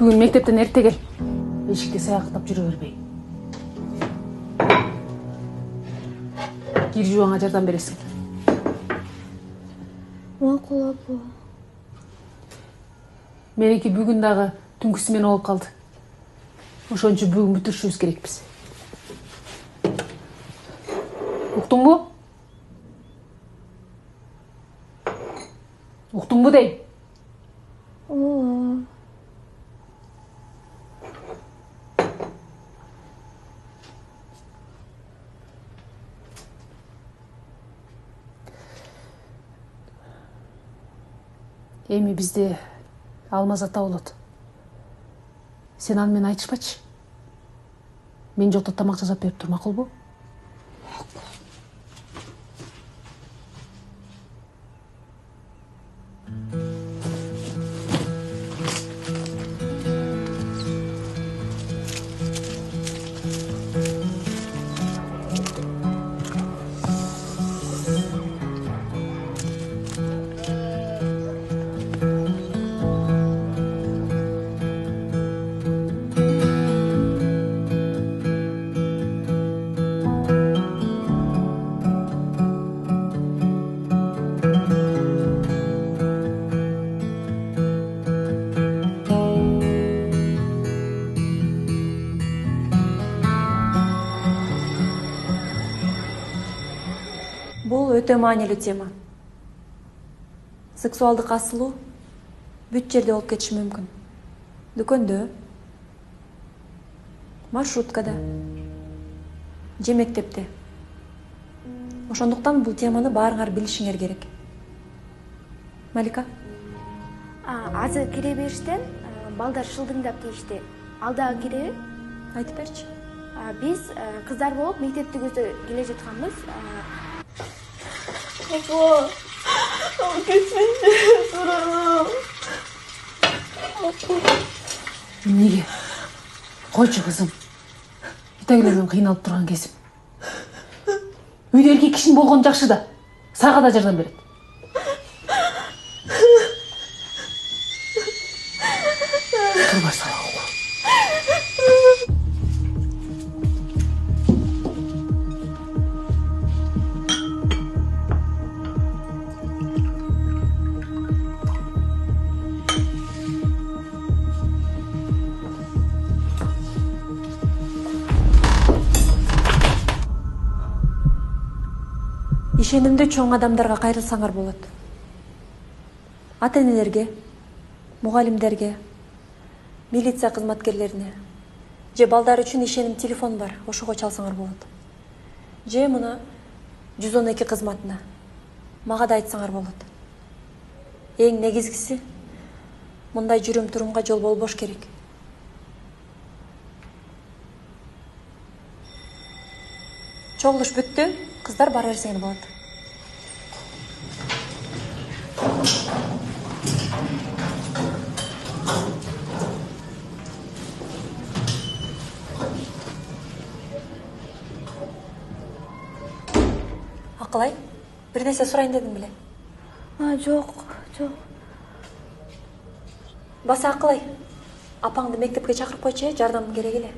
Бүгін мектептен ерте кел. Ешікте саяқтап жүре бермей. Кир жууңа жардам бересің. Макул апа. Меники бүгін дағы түнкісімен олып қалды. Ошон үчүн бүгүн бүтүрүшүбүз керекпиз. Уктуңбу? Уктуңбу дейм? Эми бизде Алмаз ата болот. Сен аны мен айтышпачы. Мен жокто тамак жасап берип тур, макулбу? Бул өтө маанилүү тема. Сексуалдык асылуу бүт жерде болуп кетиши мүмкүн. Дүкөндө, маршруткада, же мектепте. Ошондуктан бул теманы баарыңар билишиңер керек. Малика? Азыр кире бериштен балдар шылдыңдап кейишти. Ал дагы киреби? Айтып берчи. Биз кыздар болуп мектепти көздөп келе жатканбыз. Апа, кетсеңчи, сурарым. Неге? Койчу кызым. Итегилерден кыйналып турган кезим. Үйдө эркек кишинин болгону жакшы да. Сага да жардам берет. Турбай сага. Ишенимдүү чоң адамдарга кайрылсаңар болот. Ата-энелерге, мугалимдерге, милиция кызматкерлерине, же балдар үчүн ишеним телефон бар, ошого чалсаңар болот. Же мына 112 кызматына, мага да айтсаңар болот. Эң негизгиси, мындай жүрүм-турумга жол болбош керек. Чогулуш бүттү, кыздар бара берсеңер болот. Акылай, бир нерсе сурайын дедим беле. Жок. Баса Акылай, апаңды мектепке чакырып койчу, жардамың керек эле.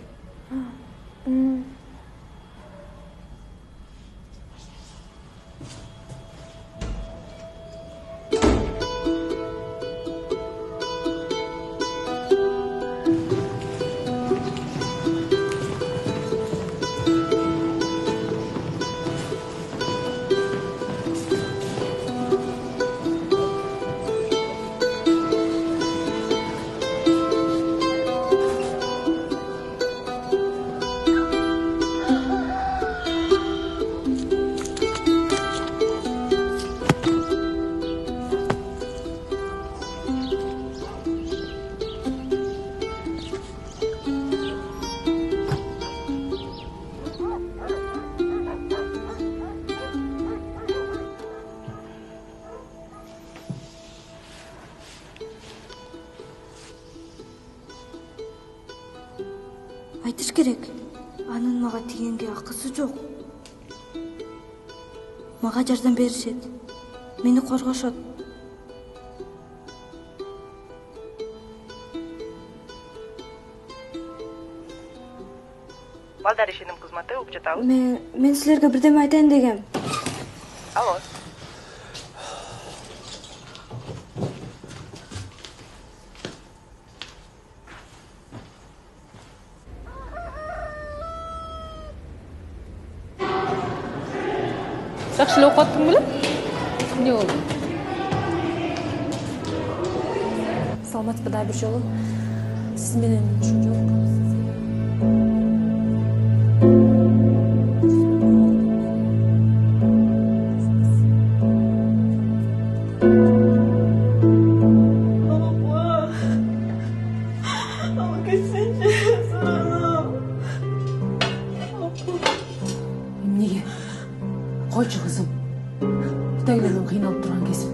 Айтыш керек. Анын мага тигенге акысы жок. Мага жардам беришет. Мени коргошот. Балдар ишеним кызматы угуп жатабыз. Мен силерге бирдеме айтайын дегем. Алло. Жакшы эле окуп аттың беле? Эмне болду? Саламатсызбы да бир жолу. Сиз менен ушу жолукканбыз. Ama kesince sorunum. Эмнеге? Койчу кызым. Битагилерден кыйналып турган кезим.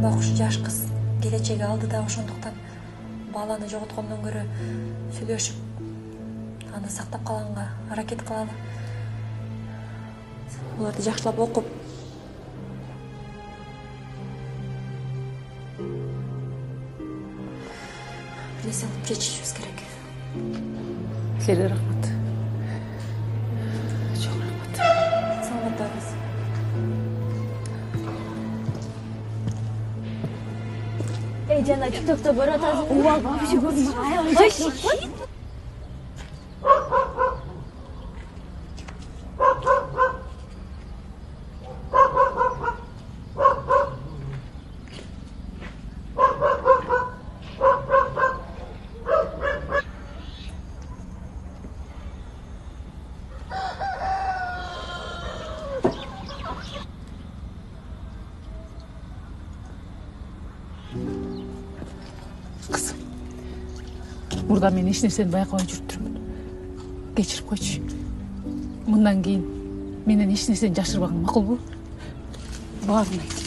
Бакуш жаш кыз келечеги алдыда, ошондуктан баланы жоготкондон көрө сүйлөшүп аны сактап калганга аракет кылалы. Буларды жакшылап окуп, билесе алып чечишибиз керек. Силерге рахмат. Чоң рахмат. Саламатсыз. Жана TikTok'ta баратасың. Уа, вообще көрдүм. Кызым. Мурда мен эч нерсени байкабай жүрүп турмун. Кечирип койчу. Мындан кийин менен эч нерсени жашырбаган макулбу? Баарын айт.